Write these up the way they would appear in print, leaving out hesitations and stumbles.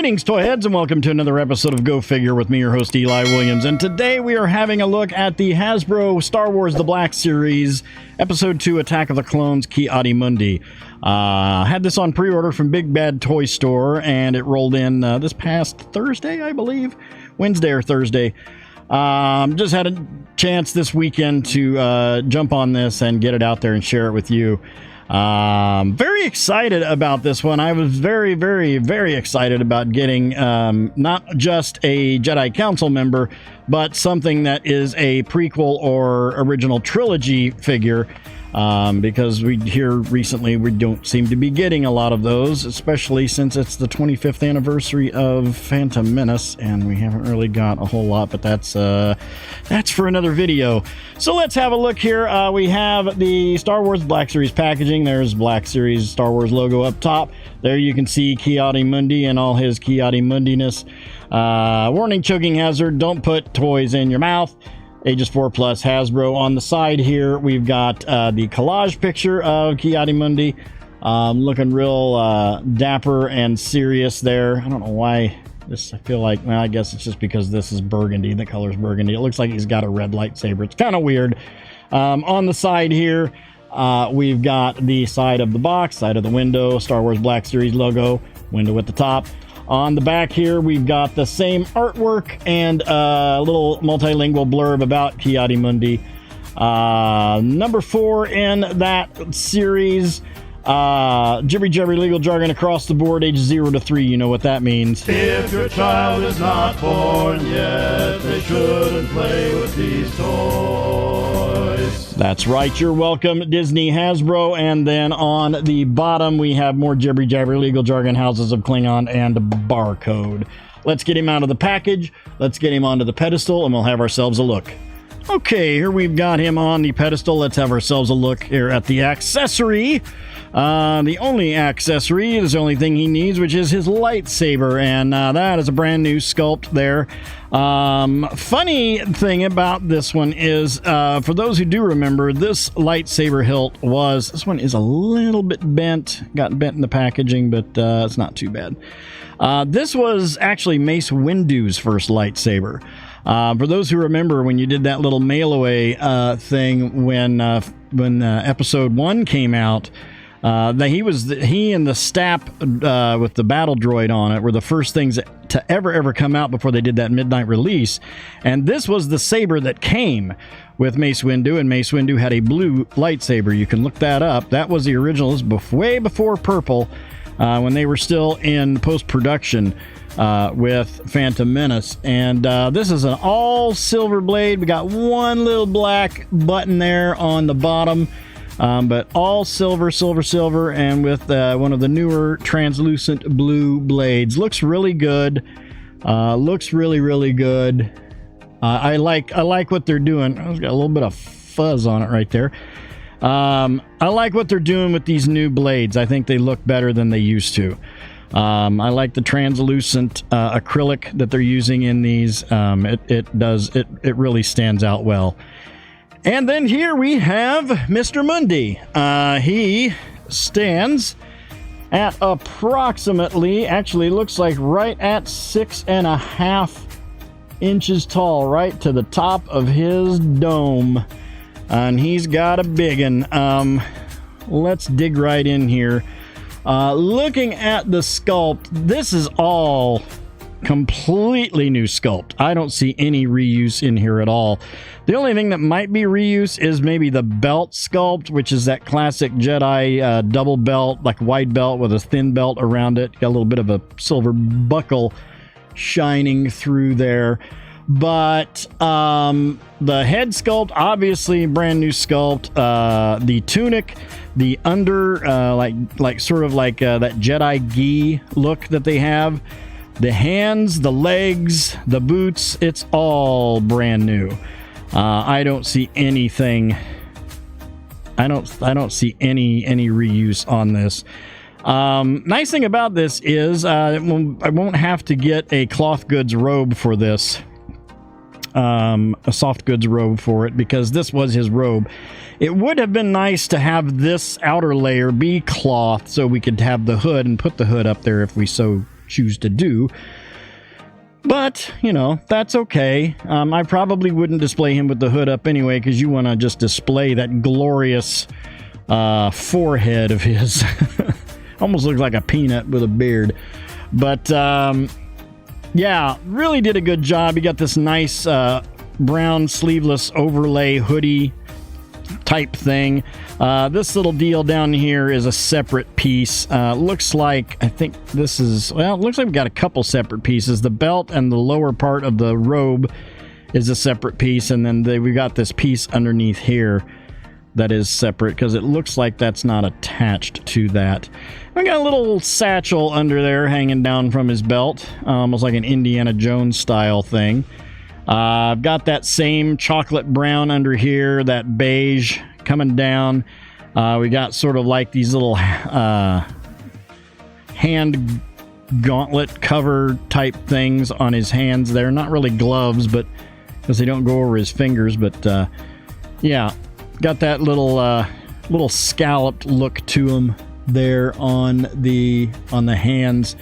Greetings, toy heads, and welcome to another episode of Go Figure with me, your host, Eli Williams. And today we are having a look at the Hasbro Star Wars The Black Series, Episode 2, Attack of the Clones, Ki-Adi-Mundi. Had this on pre-order from Big Bad Toy Store, and it rolled in this past Thursday, I believe. Wednesday or Thursday. Just had a chance this weekend to jump on this and get it out there and share it with you. Very excited about this one. I was very excited about getting not just a Jedi Council member, but something that is a prequel or original trilogy figure, because we hear recently we don't seem to be getting a lot of those, especially since it's the 25th anniversary of Phantom Menace, and we haven't really got a whole lot, but that's for another video. So let's have a look here. We have the Star Wars Black Series packaging. There's Black Series Star Wars logo up top. There you can see Ki-Adi-Mundi and all his Ki-Adi-Mundiness. Warning, choking hazard. Don't put toys in your mouth. Ages 4 plus Hasbro. On the side here, we've got the collage picture of Ki-Adi-Mundi. Looking real dapper and serious there. I don't know why this, I feel like, well, I guess it's just because this is burgundy. The color's burgundy. It looks like he's got a red lightsaber. It's kind of weird. On the side here, we've got the side of the box, side of the window, Star Wars Black Series logo, window at the top. On the back here, we've got the same artwork and a little multilingual blurb about Ki-Adi-Mundi. Number 4 in that series. Jibbery legal jargon across the board, ages 0 to 3. You know what that means. If your child is not born yet, they shouldn't play with these toys. That's right, you're welcome, Disney, Hasbro. And then on the bottom, we have more jibbery legal jargon, Houses of Klingon, and barcode. Let's get him out of the package, let's get him onto the pedestal, and we'll have ourselves a look. Okay, here we've got him on the pedestal. Let's have ourselves a look here at the accessory. The only accessory is the only thing he needs, which is his lightsaber, and that is a brand new sculpt there. Funny thing about this one is, for those who do remember, this lightsaber hilt this one is a little bit bent, got bent in the packaging, but it's not too bad. This was actually Mace Windu's first lightsaber. For those who remember when you did that little mail-away thing when Episode 1 came out, he and the Stap with the battle droid on it were the first things to ever come out before they did that midnight release. And this was the saber that came with Mace Windu, and Mace Windu had a blue lightsaber. You can look that up. That was the original. This was way before purple, when they were still in post-production with Phantom Menace. And this is an all silver blade. We got one little black button there on the bottom, but all silver, and with one of the newer translucent blue blades. Looks really good. Looks really good. I like what they're doing. It's got a little bit of fuzz on it right there. I like what they're doing with these new blades. I think they look better than they used to. I like the translucent acrylic that they're using in these. It really stands out well. And then here we have Mr. Mundi. He stands at approximately, actually looks like right at 6.5 inches tall, right to the top of his dome. And he's got a big one. Let's dig right in here. Looking at the sculpt, this is all completely new sculpt. I don't see any reuse in here at all. The only thing that might be reuse is maybe the belt sculpt, which is that classic Jedi double belt, like wide belt with a thin belt around it. Got a little bit of a silver buckle shining through there. But the head sculpt, obviously brand new sculpt. The tunic, the under, like sort of like that Jedi gi look that they have. The hands, the legs, the boots, it's all brand new. I don't see anything. I don't see any reuse on this. Nice thing about this is I won't have to get a cloth goods robe for this. A soft goods robe for it, because this was his robe. It would have been nice to have this outer layer be cloth so we could have the hood and put the hood up there if we so choose to do. But, you know, that's okay. I probably wouldn't display him with the hood up anyway, because you want to just display that glorious forehead of his. Almost looks like a peanut with a beard. But, yeah, really did a good job. You got this nice brown sleeveless overlay hoodie type thing. This little deal down here is a separate piece. Looks like, I think this is, well, it looks like we got a couple separate pieces. The belt and the lower part of the robe is a separate piece, and then we got this piece underneath here that is separate, because it looks like that's not attached to that. We got a little satchel under there hanging down from his belt, almost like an Indiana Jones style thing. I've got that same chocolate brown under here, that beige coming down. We got sort of like these little hand gauntlet cover type things on his hands there. Not really gloves, but because they don't go over his fingers. But yeah, got that little scalloped look to him there on the hands.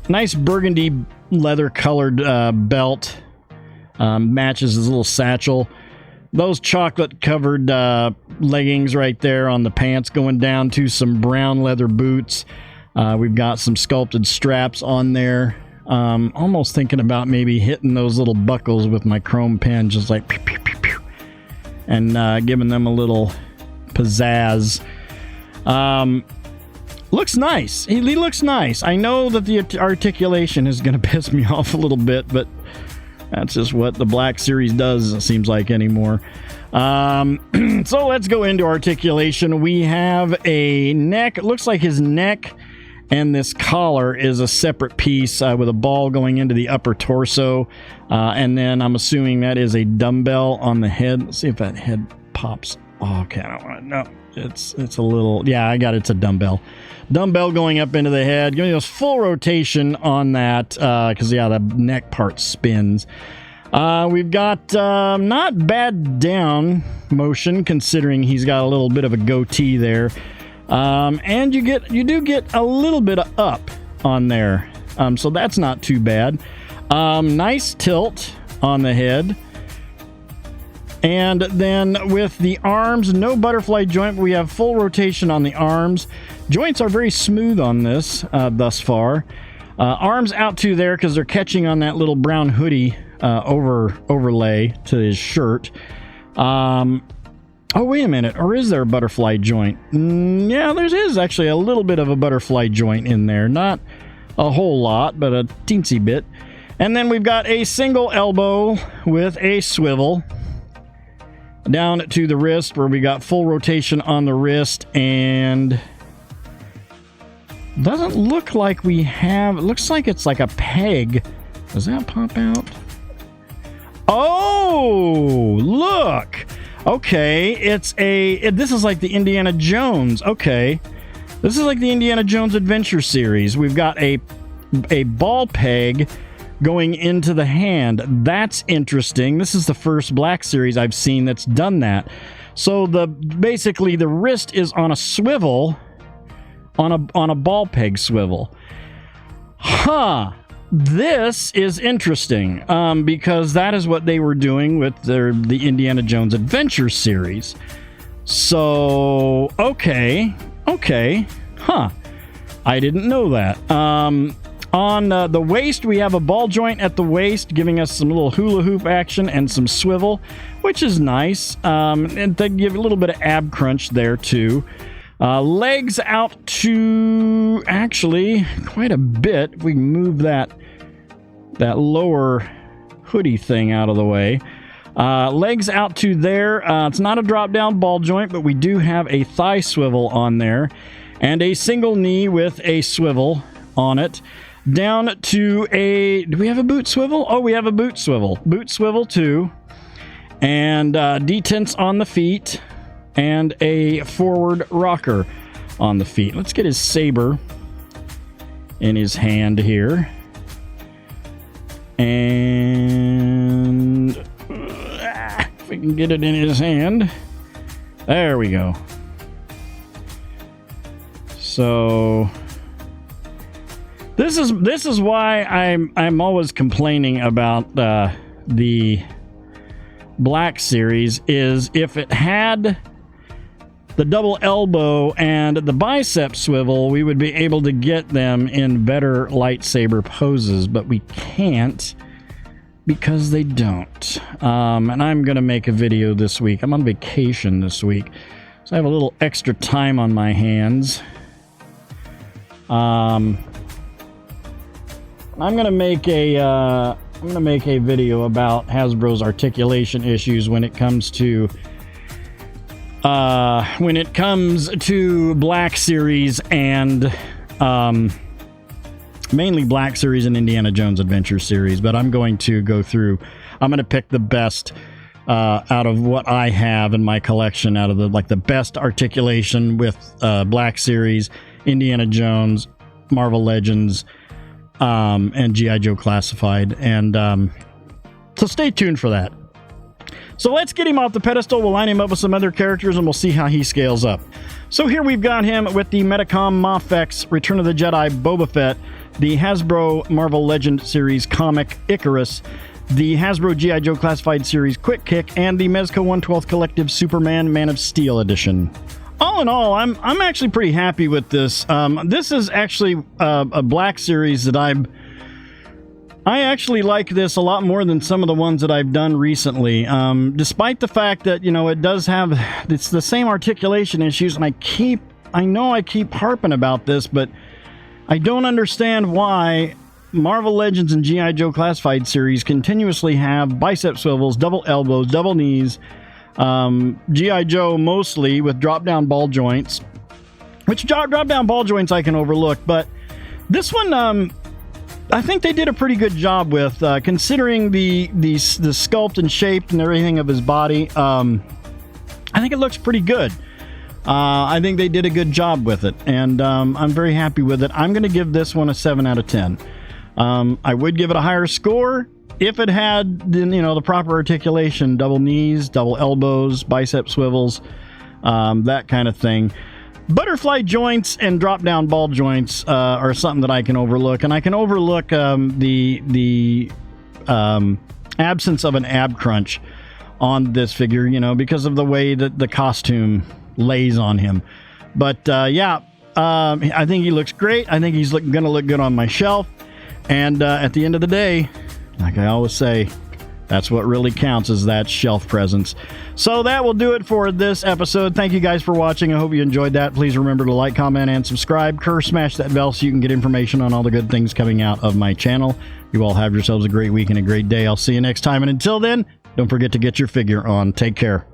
Nice burgundy leather colored belt, matches his little satchel. Those chocolate covered leggings right there on the pants, going down to some brown leather boots. We've got some sculpted straps on there. Almost thinking about maybe hitting those little buckles with my chrome pen, just like pew, pew, pew, pew, and giving them a little pizzazz. Looks nice. He looks nice. I know that the articulation is going to piss me off a little bit, but that's just what the Black Series does, it seems like, anymore. So let's go into articulation. We have a neck. It looks like his neck and this collar is a separate piece with a ball going into the upper torso. And then I'm assuming that is a dumbbell on the head. Let's see if that head pops. Oh, okay, I don't want to. No. It's a little, yeah, I got it. It's a dumbbell going up into the head, giving us full rotation on that, because yeah, the neck part spins. We've got not bad down motion, considering he's got a little bit of a goatee there, and you do get a little bit of up on there, so that's not too bad. Nice tilt on the head. And then with the arms, no butterfly joint, but we have full rotation on the arms. Joints are very smooth on this thus far. Arms out to there because they're catching on that little brown hoodie overlay to his shirt. Oh, wait a minute. Or is there a butterfly joint? Yeah, there is actually a little bit of a butterfly joint in there. Not a whole lot, but a teensy bit. And then we've got a single elbow with a swivel down to the wrist, where we got full rotation on the wrist, and doesn't look like we have, it looks like it's like a peg. Does that pop out? Oh, look. Okay, this is like the Indiana Jones. Okay, this is like the Indiana Jones Adventure series. We've got a ball peg going into the hand. That's interesting. This is the first Black Series I've seen that's done that. So basically the wrist is on a swivel, on a ball peg swivel. Huh. This is interesting, because that is what they were doing with the Indiana Jones Adventure series. So, okay. Huh. I didn't know that. On the waist, we have a ball joint at the waist, giving us some little hula hoop action and some swivel, which is nice. And they give a little bit of ab crunch there, too. Legs out to, actually, quite a bit. If we can move that lower hoodie thing out of the way. Legs out to there. It's not a drop-down ball joint, but we do have a thigh swivel on there. And a single knee with a swivel on it. Down to do we have a boot swivel? Oh, we have a boot swivel. Boot swivel too. And detents on the feet. And a forward rocker on the feet. Let's get his saber in his hand here. And if we can get it in his hand. There we go. So This is why I'm always complaining about the Black Series, is if it had the double elbow and the bicep swivel, we would be able to get them in better lightsaber poses, but we can't because they don't. And I'm gonna make a video this week. I'm on vacation this week, so I have a little extra time on my hands. I'm gonna make a video about Hasbro's articulation issues when it comes to Black Series and mainly Black Series and Indiana Jones Adventure Series. But I'm going to go through. I'm going to pick the best out of what I have in my collection, out of the best articulation with Black Series, Indiana Jones, Marvel Legends, and G.I. Joe Classified. And so stay tuned for that. So let's get him off the pedestal. We'll line him up with some other characters and we'll see how he scales up. So here we've got him with the Metacom mafex Return of the Jedi Boba Fett, the Hasbro Marvel Legend Series comic Icarus, the Hasbro G.I. Joe Classified Series Quick Kick, and the Mezco 1/12 Collective Superman Man of Steel Edition. All in all, I'm actually pretty happy with this. This is actually a Black Series that I actually like this a lot more than some of the ones that I've done recently. Despite the fact that, you know, it's the same articulation issues, and I know I keep harping about this, but I don't understand why Marvel Legends and G.I. Joe Classified Series continuously have bicep swivels, double elbows, double knees, G.I. Joe mostly with drop-down ball joints, which drop-down ball joints I can overlook, but this one, I think they did a pretty good job with, considering the sculpt and shape and everything of his body. I think it looks pretty good. I think they did a good job with it, and I'm very happy with it. I'm going to give this one a 7 out of 10. I would give it a higher score if it had, the proper articulation, double knees, double elbows, bicep swivels, that kind of thing. Butterfly joints and drop-down ball joints are something that I can overlook, and I can overlook the absence of an ab crunch on this figure, because of the way that the costume lays on him. But I think he looks great. I think he's going to look good on my shelf. And at the end of the day, like I always say, that's what really counts, is that shelf presence. So that will do it for this episode. Thank you guys for watching. I hope you enjoyed that. Please remember to like, comment, and subscribe. Smash that bell so you can get information on all the good things coming out of my channel. You all have yourselves a great week and a great day. I'll see you next time. And until then, don't forget to get your figure on. Take care.